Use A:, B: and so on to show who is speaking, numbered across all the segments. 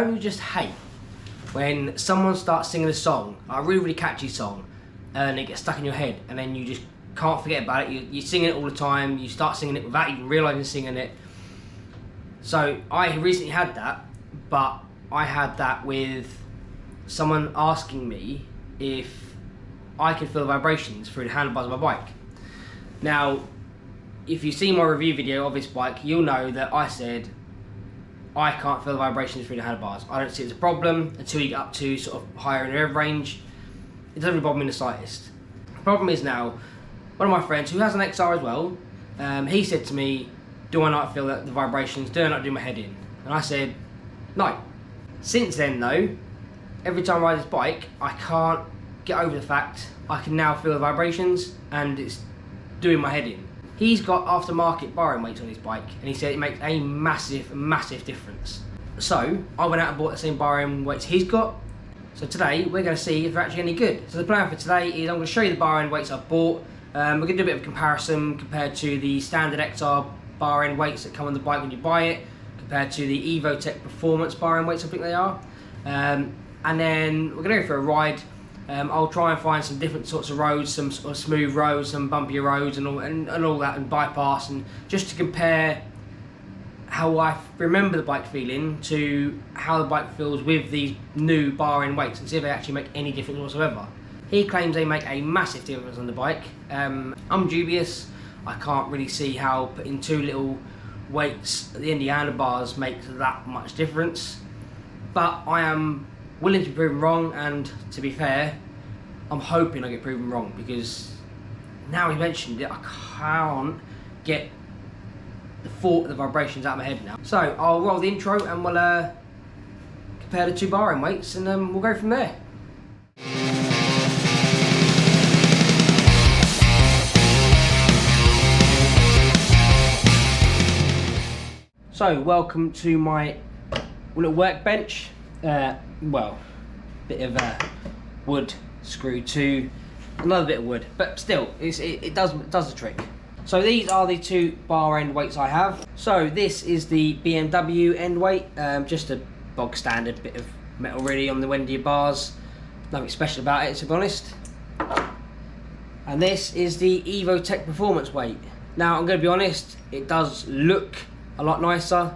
A: don't you just hate when someone starts singing a song, a really, really catchy song, and it gets stuck in your head, and then you just can't forget about it. You're singing it all the time. You start singing it without even realising you're singing it. So I recently had that, but I had that with someone asking me if I could feel the vibrations through the handlebars of my bike. Now, if you see my review video of this bike, you'll know that I said I can't feel the vibrations through the handlebars. I don't see it as a problem until you get up to sort of higher in the rev range. It doesn't really bother me in the slightest. The problem is now, one of my friends who has an XR as well, he said to me, do I not feel the vibrations? Do I not do my head in? And I said, no. Since then though, every time I ride this bike, I can't get over the fact I can now feel the vibrations and it's doing my head in. He's got aftermarket bar end weights on his bike, and he said it makes a massive, massive difference. So I went out and bought the same bar end weights he's got. So today we're going to see if they're actually any good. So the plan for today is I'm going to show you the bar end weights I've bought. We're going to do a bit of a comparison compared to the standard XR bar end weights that come on the bike when you buy it, compared to the EvoTech Performance bar end weights, I think they are. And then we're going to go for a ride. I'll try and find some different sorts of roads, some sort of smooth roads, some bumpier roads and all that, and bypass, and just to compare how I remember the bike feeling to how the bike feels with these new bar end weights, and see if they actually make any difference whatsoever. He claims they make a massive difference on the bike. I'm dubious. I can't really see how putting two little weights at the end of the handlebars makes that much difference, but I am willing to be proven wrong, and to be fair, I'm hoping I get proven wrong, because now he mentioned it, I can't get the thought of the vibrations out of my head now. So I'll roll the intro and we'll compare the two bar end weights, and we'll go from there. So welcome to my little workbench. Well, bit of wood screwed to another bit of wood, but still, it does the trick. So these are the two bar end weights I have. So this is the BMW end weight, just a bog standard bit of metal really on the end of your bars. Nothing special about it, to be honest. And this is the EvoTech Performance weight. Now I'm going to be honest, it does look a lot nicer.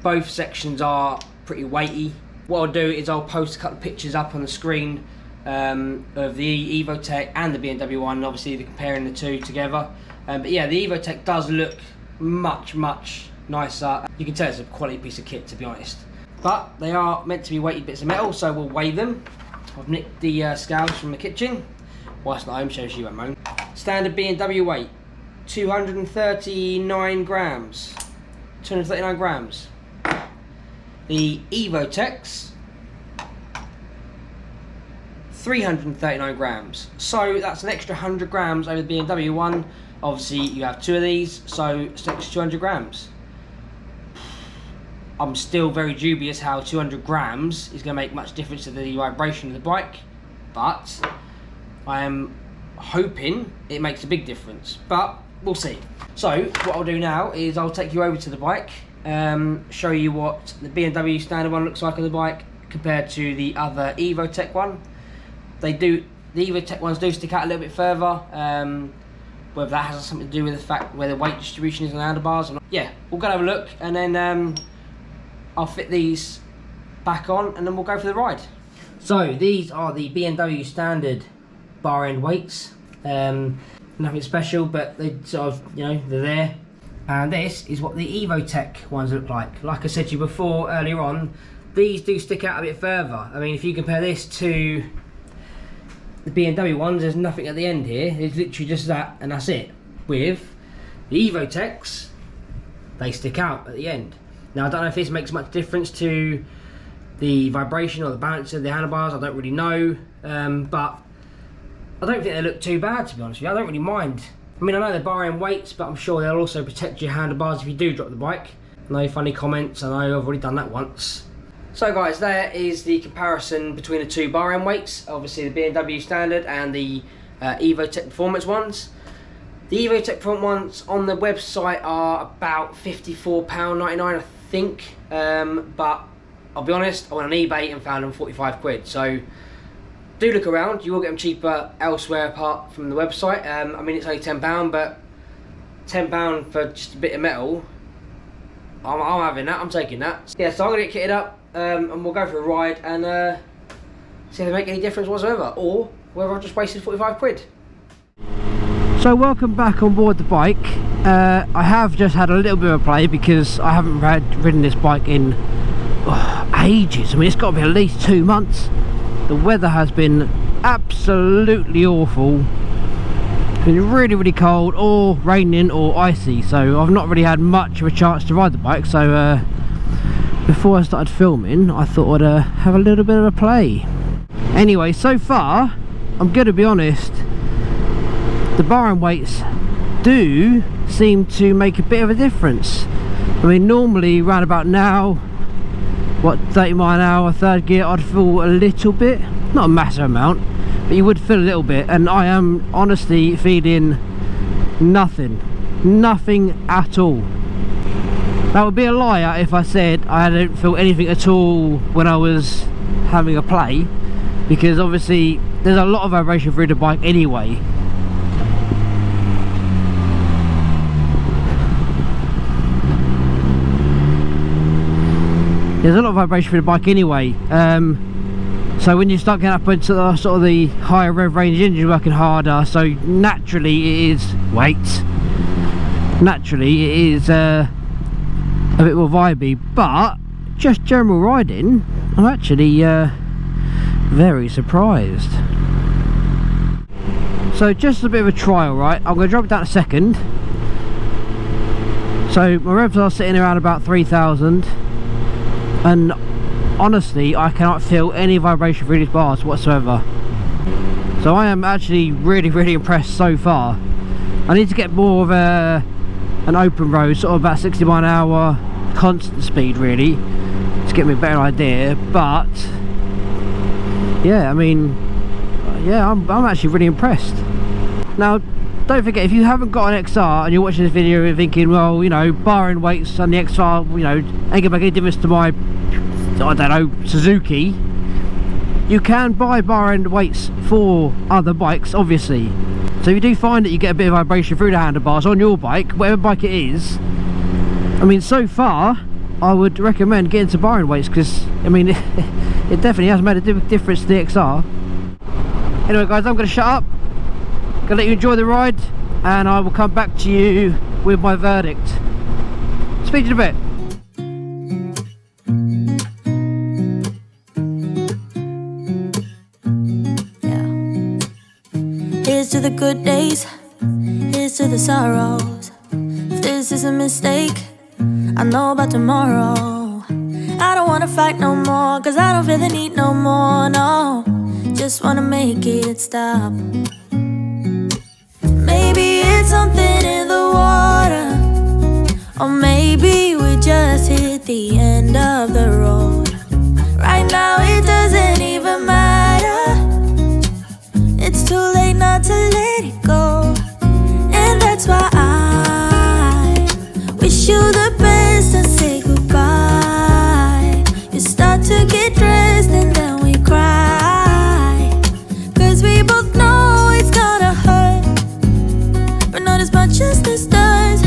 A: Both sections are pretty weighty. What I'll do is I'll post a couple of pictures up on the screen of the EvoTech and the BMW one, obviously they're comparing the two together. But yeah, the EvoTech does look much, much nicer. You can tell it's a quality piece of kit, to be honest. But they are meant to be weighted bits of metal, so we'll weigh them. I've nicked the scales from the kitchen. Whilst not home, shows you at home. Standard BMW weight, 239 grams. 239 grams. The EvoTech's 339 grams. So that's an extra 100 grams over the BMW one. Obviously you have two of these, so it's an extra 200 grams. I'm still very dubious how 200 grams is going to make much difference to the vibration of the bike, but I am hoping it makes a big difference, but we'll see. So what I'll do now is I'll take you over to the bike, show you what the BMW standard one looks like on the bike compared to the other EvoTech one. The EvoTech ones do stick out a little bit further, whether that has something to do with the fact where the weight distribution is on the handlebars or not. Yeah, we'll go have a look, and then I'll fit these back on and then we'll go for the ride. So these are the BMW standard bar end weights. Nothing special, but they sort of, you know, they're there. And this is what the EvoTech ones look like. Like I said to you before, earlier on, these do stick out a bit further. I mean, if you compare this to the BMW ones, there's nothing at the end here. It's literally just that, and that's it. With the EvoTechs, they stick out at the end. Now, I don't know if this makes much difference to the vibration or the balance of the handlebars. I don't really know, but I don't think they look too bad, to be honest with you. I don't really mind. I mean, I know they're bar end weights, but I'm sure they'll also protect your handlebars if you do drop the bike. No funny comments, I know I've already done that once. So guys, there is the comparison between the two bar end weights. Obviously the BMW standard and the EvoTech Performance ones. The EvoTech Performance ones on the website are about £54.99, I think, but I'll be honest, I went on eBay and found them 45 quid. So do look around, you will get them cheaper elsewhere apart from the website. I mean, it's only £10, but £10 for just a bit of metal, I'm having that, I'm taking that. Yeah, so I'm gonna get kitted up and we'll go for a ride and see if they make any difference whatsoever, or whether I've just wasted 45 quid. So welcome back on board the bike. I have just had a little bit of a play because I haven't ridden this bike in ages. I mean, it's got to be at least 2 months. The weather has been absolutely awful. It's been really, really cold, or raining, or icy, so I've not really had much of a chance to ride the bike. So before I started filming, I thought I'd have a little bit of a play. Anyway, so far, I'm going to be honest, the bar and weights do seem to make a bit of a difference. I mean, normally around about now, what, 30 mile an hour, third gear, I'd feel a little bit, not a massive amount, but you would feel a little bit, and I am honestly feeling nothing at all. That would be a liar if I said I didn't feel anything at all when I was having a play, because obviously there's a lot of vibration through the bike anyway. There's a lot of vibration through the bike anyway, so when you start getting up into the sort of the higher rev range, the engine's working harder, so naturally it is, naturally it is a bit more vibey, but just general riding, I'm actually very surprised. So just a bit of a trial, right? I'm going to drop it down a second. So my revs are sitting around about 3,000. And honestly, I cannot feel any vibration through these bars whatsoever. So I am actually really, really impressed so far. I need to get more of an open road, sort of about 60 mile an hour, constant speed really, to get me a better idea. But yeah, I mean, yeah, I'm actually really impressed. Now, don't forget, if you haven't got an XR and you're watching this video and thinking, well, you know, bar and weights on the XR, you know, ain't gonna make any difference to my, I don't know, Suzuki, you can buy bar and weights for other bikes, obviously. So if you do find that you get a bit of vibration through the handlebars on your bike, whatever bike it is, I mean, so far, I would recommend getting to bar and weights, because, I mean, it definitely has made a difference to the XR. Anyway, guys, I'm gonna shut up. Gonna let you enjoy the ride, and I will come back to you with my verdict. Speak to you in a bit.
B: Yeah. Here's to the good days, here's to the sorrows. If this is a mistake, I know about tomorrow. I don't wanna fight no more, cause I don't feel the need no more, no. Just wanna make it stop. Maybe it's something in the water, or maybe we just hit the end of the road. Right now it doesn't even matter, it's too late not to let it go. And that's why I wish you the best and say goodbye. You start to get dressed and then we cry, cause we both know it's gonna hurt, but not as much as this does.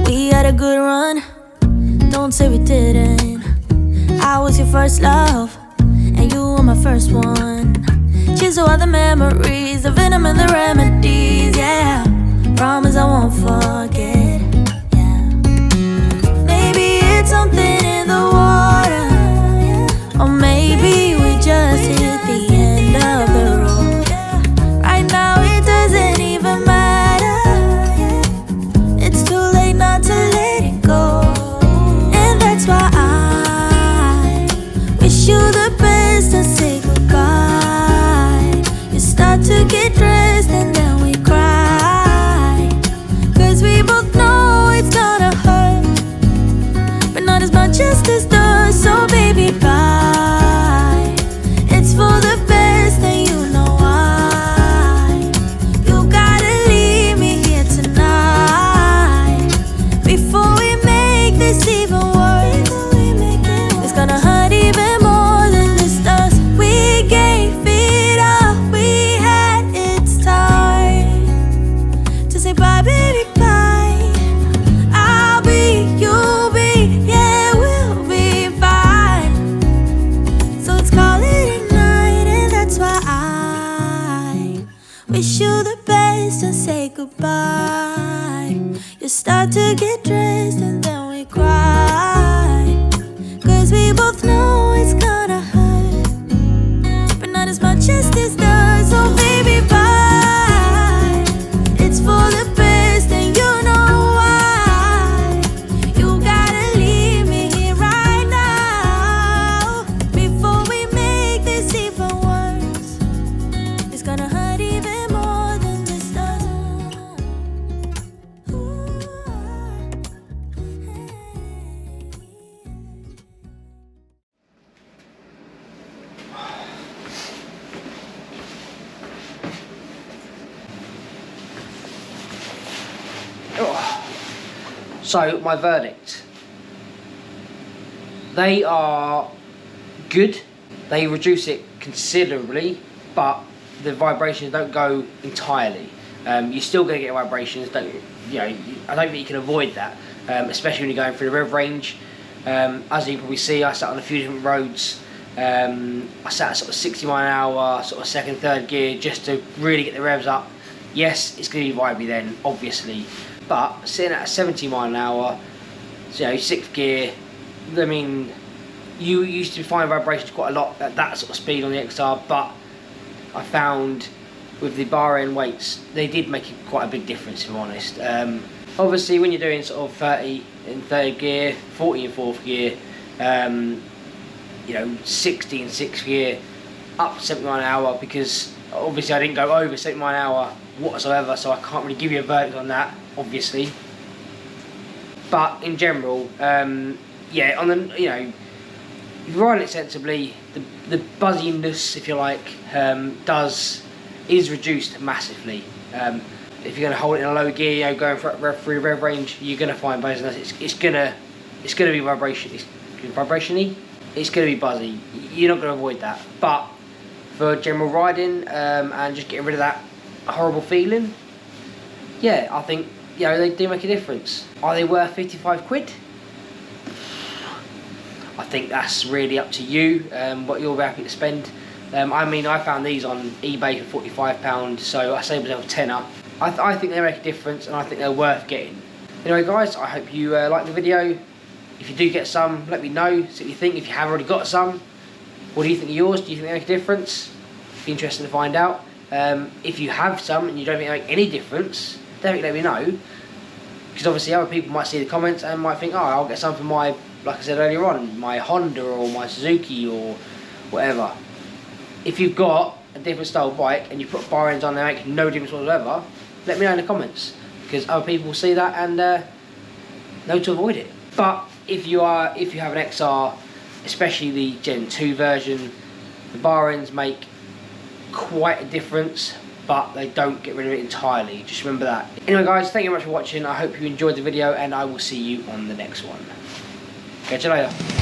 B: We had a good run, don't say we didn't. I was your first love, and you were my first one. Cheers to all the memories, the venom and the remedies, yeah. Promise I won't forget, yeah. Maybe it's something in the water, or maybe we just hit the end of the road. Right now it doesn't even matter, it's too late not to let it go. And that's why I wish you the best and say goodbye. You start to get dressed and then we cry. say goodbye. You start to get dressed and then we cry, 'cause we both know it's gonna hurt, but not as much as this does. So baby, bye. It's for the best and you know why. You gotta leave me here right now before we make this even worse. It's gonna hurt even more than this does.
A: So, my verdict. They are good. They reduce it considerably, but the vibrations don't go entirely. You're still going to get vibrations. I don't think you can avoid that, especially when you're going through the rev range. As you can probably see, I sat on a few different roads. I sat at sort of 60 mile an hour, sort of second, third gear, just to really get the revs up. Yes, it's going to be vibey then, obviously. But sitting at 70 mile an hour, so, sixth gear, I mean, you used to find vibrations quite a lot at that sort of speed on the XR, but I found with the bar end weights, they did make quite a big difference, if I'm honest. Obviously, when you're doing sort of 30 in third gear, 40 in fourth gear, 60 in sixth gear, up to 70 mile an hour, because obviously I didn't go over 70 mile an hour whatsoever, so I can't really give you a verdict on that, obviously. But in general, yeah, on the, if you're riding it sensibly, the buzziness, if you like, is reduced massively. If you're going to hold it in a low gear, going through rev range, you're going to find buzziness. It's gonna be vibrationy. It's going to be buzzy. You're not going to avoid that. But for general riding and just getting rid of that horrible feeling, yeah, I think they do make a difference. Are they worth 55 quid? I think that's really up to you, what you'll be happy to spend. I mean, I found these on eBay for £45, so I saved myself a tenner. I think they make a difference, and I think they're worth getting. Anyway guys, I hope you liked the video. If you do get some, let me know, see what you think. If you have already got some, what do you think of yours? Do you think they make a difference? Be interested to find out. If you have some and you don't think they make any difference, definitely let me know. Because obviously other people might see the comments and might think, oh, I'll get some for my, like I said earlier on, my Honda or my Suzuki or whatever. If you've got a different style bike and you put bar ends on, they make no difference whatsoever, let me know in the comments, because other people will see that and know to avoid it. But if you have an XR, especially the Gen 2 version, the bar ends make quite a difference, but they don't get rid of it entirely. Just remember that. Anyway guys, thank you very much for watching. I hope you enjoyed the video, and I will see you on the next one. Catch you later.